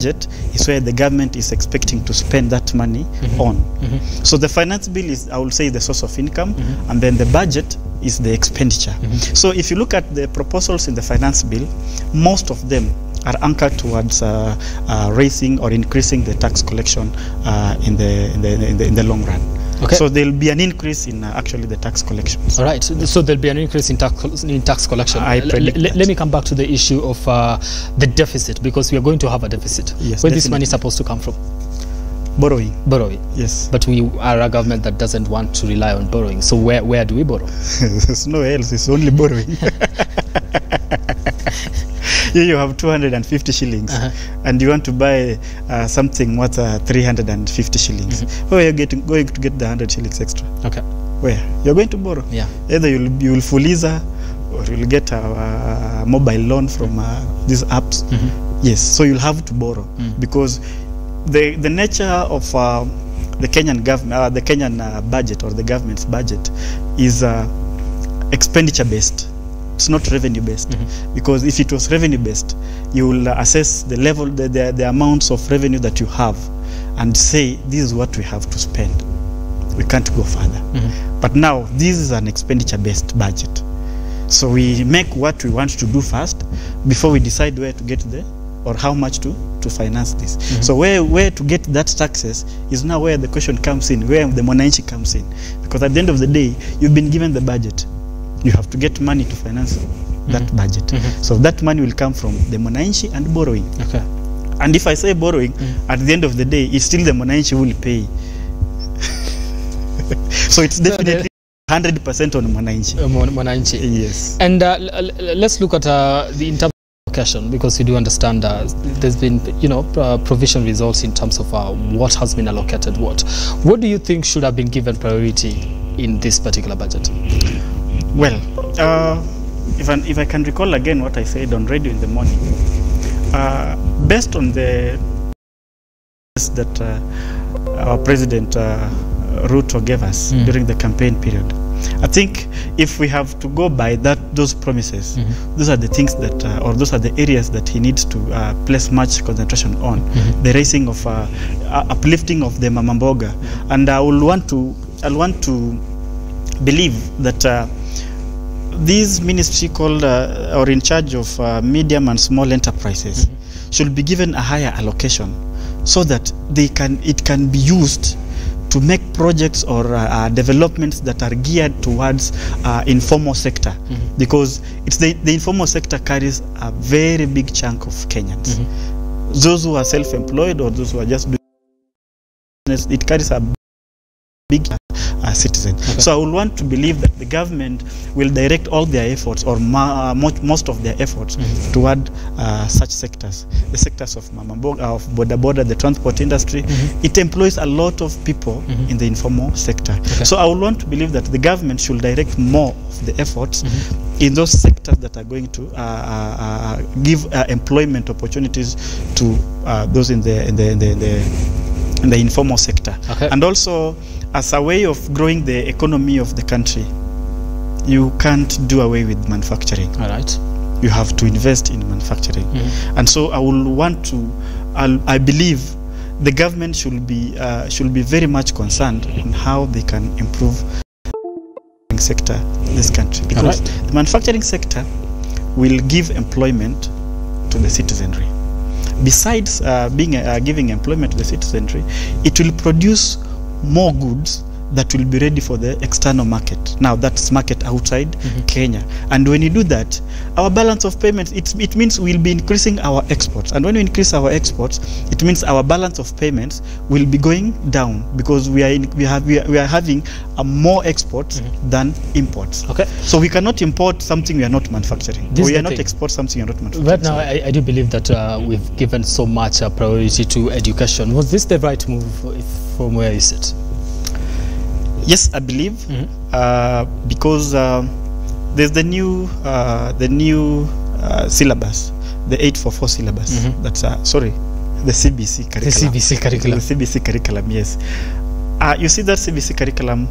budget is where the government is expecting to spend that money on. So the finance bill is, I will say, the source of income, and then the budget is the expenditure. So if you look at the proposals in the finance bill, most of them are anchored towards raising or increasing the tax collection in the long run. Okay. So there will be an increase in actually the tax collections. All right. So there will be an increase in tax collection. Let me come back to the issue of the deficit, because we are going to have a deficit. Yes, where this money is supposed to come from? Borrowing. Borrowing. Yes. But we are a government that doesn't want to rely on borrowing. So where do we borrow? There's no else. It's only borrowing. Here you have 250 shillings and you want to buy something worth 350 shillings. Where are you going to get the 100 shillings extra? Okay. Where? You're going to borrow. Yeah. Either you will Fuliza, or you'll get a mobile loan from these apps. Yes. So you'll have to borrow because the nature of the Kenyan government, the Kenyan budget, or the government's budget, is expenditure based. It's not revenue based, because if it was revenue based, you will assess the level, the amounts of revenue that you have, and say this is what we have to spend. We can't go further. But now this is an expenditure based budget, so we make what we want to do first before we decide where to get the or how much to finance this. So where to get that taxes is now where the question comes in, where the mwananchi comes in, because at the end of the day, you've been given the budget. You have to get money to finance that budget. So that money will come from the mwananchi and borrowing. Okay. And if I say borrowing, at the end of the day, it's still the mwananchi who will pay. So it's definitely 100% on mwananchi. Mwananchi. Yes. And let's look at the in terms of allocation, because you do understand there's been provision results in terms of what has been allocated. What do you think should have been given priority in this particular budget? Well, if I can recall again what I said on radio in the morning, based on the that our President RUTO gave us during the campaign period, I think if we have to go by those promises, those are the things that, or those are the areas that he needs to place much concentration on. The raising of, uplifting of the mama mboga, and I want to believe that this ministry called or in charge of medium and small enterprises should be given a higher allocation, so that it can be used to make projects or developments that are geared towards informal sector, because it's the informal sector carries a very big chunk of Kenyans. Those who are self-employed or those who are just doing business, it carries a big citizen. Okay. So I would want to believe that the government will direct all their efforts, or most of their efforts, toward such sectors. The sectors of mama mboga, of boda, the transport industry. It employs a lot of people in the informal sector. Okay. So I would want to believe that the government should direct more of the efforts in those sectors that are going to give employment opportunities to those in the informal sector. Okay. And also, as a way of growing the economy of the country, you can't do away with manufacturing. All right. You have to invest in manufacturing. And so I will want to, I believe the government should be very much concerned on how they can improve the sector in this country. Because the manufacturing sector will give employment to the citizenry. Besides giving employment to the citizenry, it will produce more goods that will be ready for the external market. Now that's market outside Kenya. And when you do that, our balance of payments, it means we'll be increasing our exports. And when we increase our exports, it means our balance of payments will be going down, because we are having more exports than imports. Okay. So we cannot import something we are not manufacturing. We are not export something we are not manufacturing. Right now, I do believe that we've given so much priority to education. Was this the right move from where you sit? Yes, I believe, because there's the new syllabus, the 844 syllabus. That's the CBC curriculum. The CBC curriculum. The CBC curriculum. Yes. You see that CBC curriculum.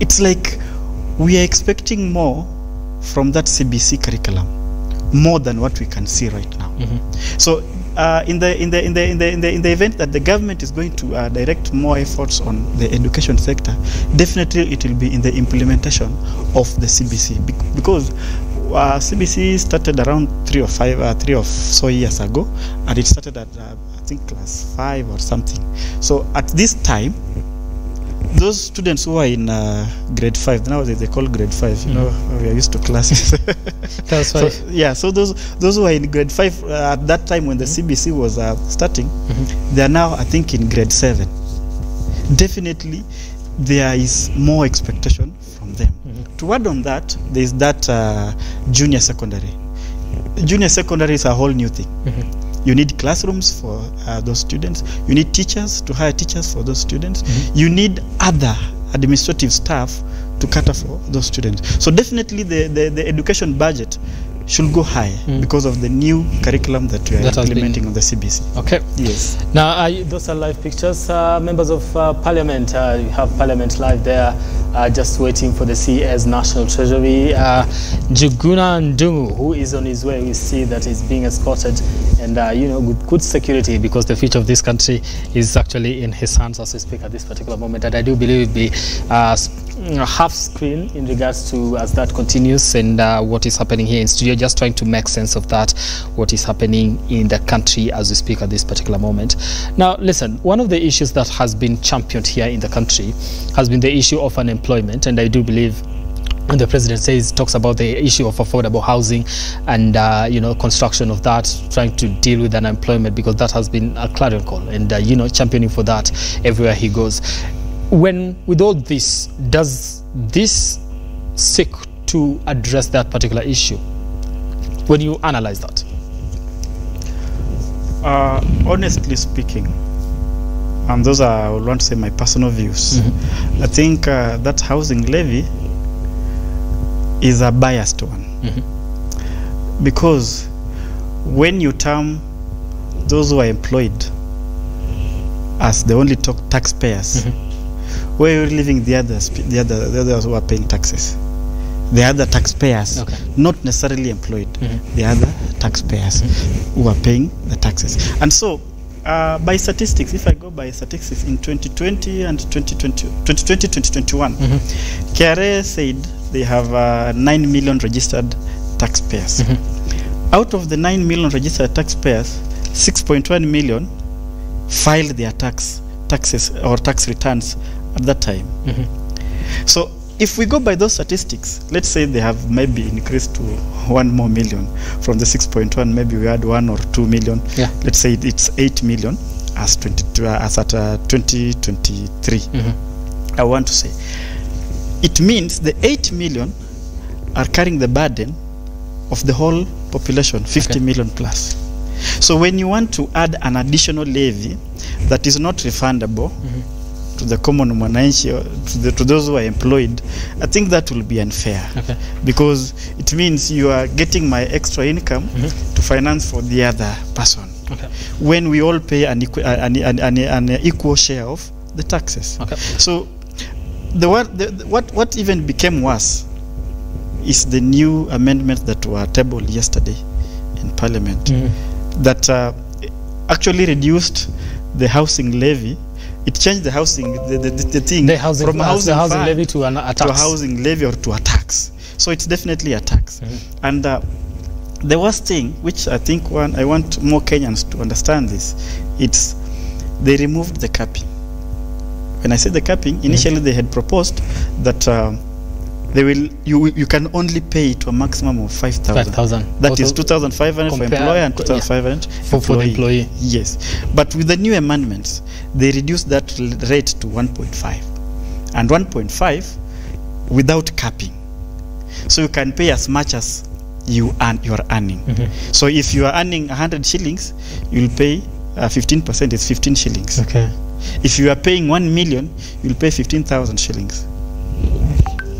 It's like we are expecting more from that CBC curriculum. more than what we can see right now. So in the event that the government is going to direct more efforts on the education sector, definitely it will be in the implementation of the CBC, because CBC started around 3 or so years ago, and it started at I think class 5 or something. So at this time, those students who are in grade 5, nowadays they call grade 5, you know, we are used to classes. Class 5. So, yeah, so those who are in grade 5 at that time when the CBC was starting, they are now, I think, in grade 7. Definitely, there is more expectation from them. To add on that, there is that junior secondary. Junior secondary is a whole new thing. You need classrooms for those students. You need teachers to hire teachers for those students. You need other administrative staff to cater for those students. So definitely the education budget should go high because of the new curriculum that we are implementing on the CBC. Okay. Yes. Now, those are live pictures. Members of Parliament, you have Parliament live there, just waiting for the CS National Treasury. GÜTHOMA Ndungu, who is on his way, we see that he's being escorted, and you know, with good security, because the future of this country is actually in his hands as we speak at this particular moment. And I do believe it will be half screen in regards to as that continues, and what is happening here in studio, just trying to make sense of that, what is happening in the country as we speak at this particular moment. Now listen, one of the issues that has been championed here in the country has been the issue of unemployment, and I do believe when the president talks about the issue of affordable housing and you know, construction of that, trying to deal with unemployment, because that has been a clarion call, and you know, championing for that everywhere he goes. When with all this, does this seek to address that particular issue when you analyze that? Honestly speaking, and those are, I would want to say, my personal views, I think that housing levy is a biased one, because when you term those who are employed as the only taxpayers, where you're leaving the others who are paying taxes, the other taxpayers, not necessarily employed, the other taxpayers who are paying the taxes. And so by statistics, if I go by statistics in 2020 and 2021, KRA said they have 9 million registered taxpayers. Out of the 9 million registered taxpayers, 6.1 million filed their taxes or tax returns at that time. So if we go by those statistics, let's say they have maybe increased to 1 more million from the 6.1, maybe we had 1 or 2 million. Let's say it's 8 million as at 2023. I want to say it means the 8 million are carrying the burden of the whole population, 50 million plus. So when you want to add an additional levy that is not refundable to the common mwananchi, to those who are employed, I think that will be unfair, because it means you are getting my extra income to finance for the other person, when we all pay an equal share of the taxes. So what even became worse is the new amendments that were tabled yesterday in Parliament, that actually reduced the housing levy. It changed the housing, the thing from a housing levy to a housing levy or to a tax. So it's definitely a tax. And the worst thing, which I think I want more Kenyans to understand this, it's they removed the capping. When I say the capping, initially they had proposed that you can only pay to a maximum of 5,000. That is 2,500 for employer and 2,500 for employee. Yes, but with the new amendments, they reduced that rate to 1.5, and 1.5 without capping. So you can pay as much as you are earning. So if you are earning 100 shillings, you'll pay 15%. It's 15 shillings. If you are paying 1 million, you'll pay 15,000 shillings.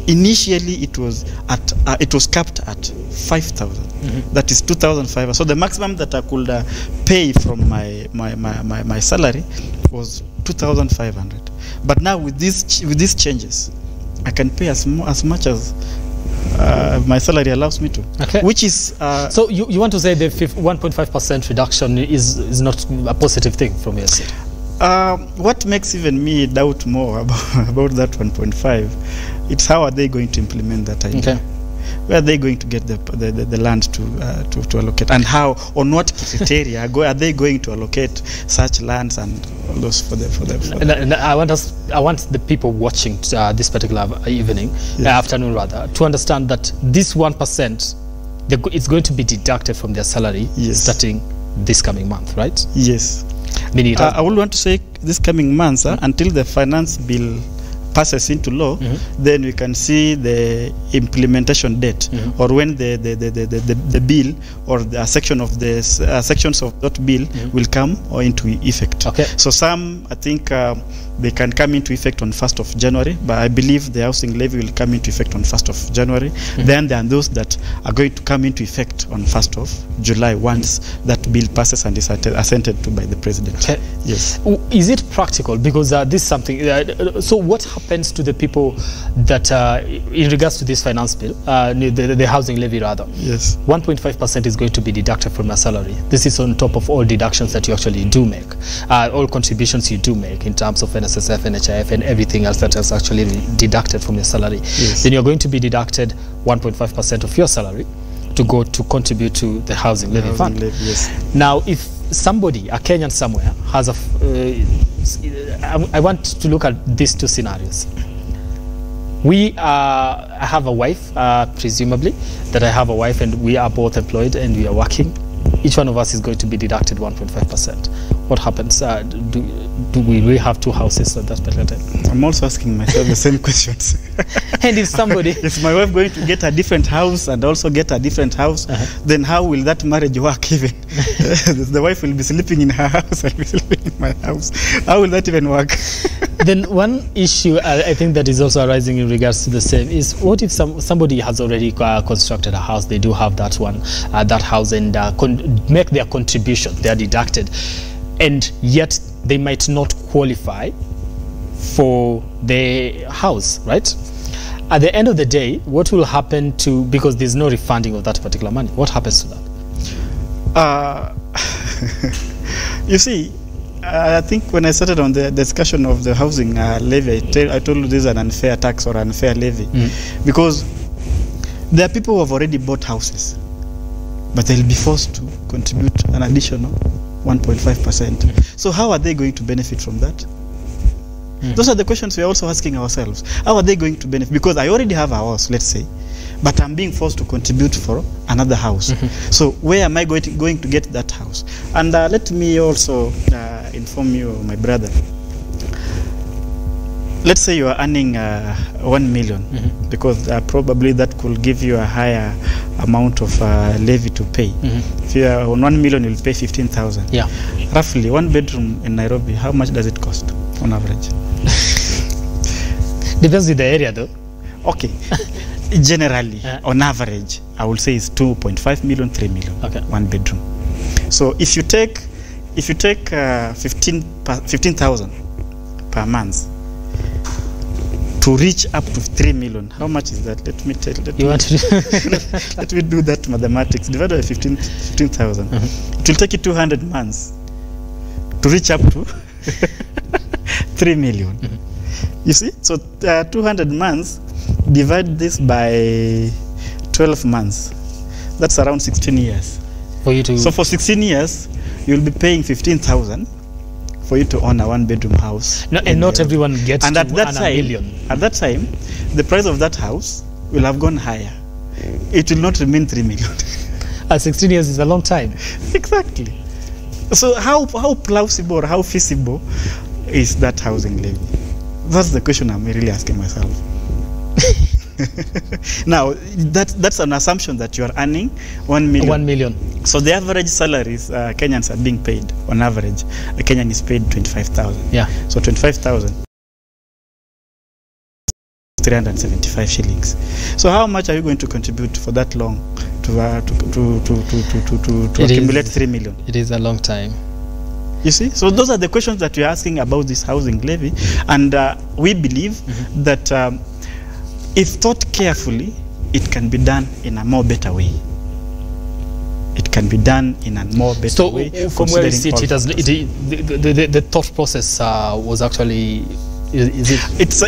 Initially, it was capped at 5,000. That is 2,500. So the maximum that I could pay from my salary was 2,500. But now with these changes, I can pay as much as my salary allows me to. Okay. Which is so you want to say the 1.5% reduction is not a positive thing from your side? What makes even me doubt more about that 1.5, it's how are they going to implement that idea? Okay. Where are they going to get the land to allocate, and how, on what criteria are they going to allocate such lands and all those for the And I want the people watching this particular evening, afternoon rather, to understand that this 1%, it's going to be deducted from their salary starting this coming month, right? Yes. I would want to say this coming month until the finance bill passes into law, then we can see the implementation date, or when the bill or the section of the sections of that bill will come or into effect. Okay. So some, I think, they can come into effect on 1st of January, but I believe the housing levy will come into effect on 1st of January. Then there are those that are going to come into effect on 1st of July once that bill passes and is assented to by the president. Okay. Yes. Is it practical? Because this is something. So what happens to the people that, in regards to this finance bill, the housing levy rather? Yes. 1.5% is going to be deducted from your salary. This is on top of all deductions that you actually do make, all contributions you do make in terms of NSSF, NHIF, and everything else that is actually deducted from your salary. Yes. Then you're going to be deducted 1.5% of your salary to go to contribute to the housing levy fund. Yes. Now, if somebody, a Kenyan somewhere, has a, I want to look at these two scenarios. I have a wife, presumably, that I have a wife and we are both employed and we are working. Each one of us is going to be deducted 1.5%. What happens? Do we have two houses at that particular time? I'm also asking myself the same questions. And if somebody... Is my wife going to get a different house and also get a different house? Then how will that marriage work even? The wife will be sleeping in her house, I'll be sleeping in my house. How will that even work? Then one issue I think that is also arising in regards to the same is, what if somebody has already constructed a house, they do have that one, that house, and make their contribution, they are deducted, and yet they might not qualify for the house, right? At the end of the day, what will happen to, because there's no refunding of that particular money, what happens to that? You see, I think when I started on the discussion of the housing levy, I told you this is an unfair tax or unfair levy, because there are people who have already bought houses, but they'll be forced to contribute an additional 1.5%. So how are they going to benefit from that? Those are the questions we're also asking ourselves. How are they going to benefit? Because I already have a house, let's say, but I'm being forced to contribute for another house. So where am I going to get that house? And let me also inform you, my brother. Let's say you are earning 1 million, because probably that could give you a higher amount of levy to pay. If you are on 1 million, you'll pay 15,000. Yeah. Roughly, one bedroom in Nairobi, how much does it cost on average? Depends on the area, though. Okay. Generally, on average, I will say it's 2.5 million, 3 million, one bedroom. So if you take 15,000 per month to reach up to 3 million, how much is that? Let me let me do that mathematics. Divided by 15,000. It will take you 200 months to reach up to 3 million. You see? So 200 months, divide this by 12 months. That's around 16 years. So for 16 years, you'll be paying 15,000 for you to own a one-bedroom house. No, and not everyone gets and to at that earn time, a million. At that time, the price of that house will have gone higher. It will not remain 3 million. 16 years is a long time. Exactly. So how plausible or how feasible is that housing levy? That's the question I'm really asking myself. Now, that's an assumption that you are earning 1 million. 1 million. So the average salaries Kenyans are being paid, on average, a Kenyan is paid 25,000. Yeah. So 25,000, 375 shillings. So how much are you going to contribute for that long to accumulate 3 million? It is a long time. You see? So those are the questions that you're asking about this housing levy. And we believe that if thought carefully, it can be done in a more better way. It can be done in a more better way. So from where you sit, the thought process was actually. It's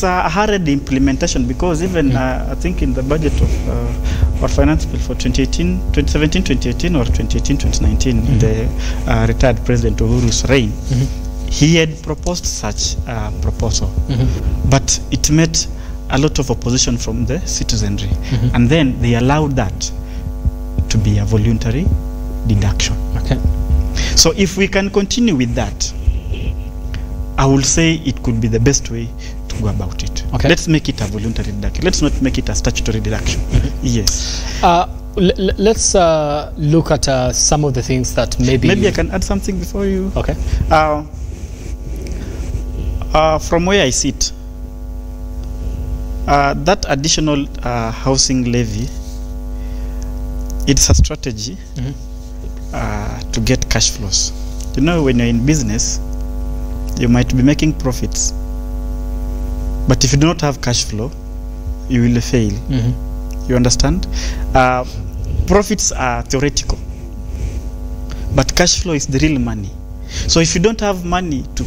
a hurried implementation, because even I think in the budget of our finance bill for 2017-2018 or 2018-2019, in the retired President Uhuru's reign, he had proposed such a proposal, but it met a lot of opposition from the citizenry, and then they allowed that to be a voluntary deduction. Okay. So if we can continue with that, I will say it could be the best way to go about it. Okay. Let's make it a voluntary deduction. Let's not make it a statutory deduction. Yes. Let's look at some of the things that maybe I can add something before you. Okay. From where I sit, that additional housing levy, it's a strategy to get cash flows. You know, when you're in business, you might be making profits, but if you do not have cash flow, you will fail. You understand? Profits are theoretical, but cash flow is the real money. So if you don't have money to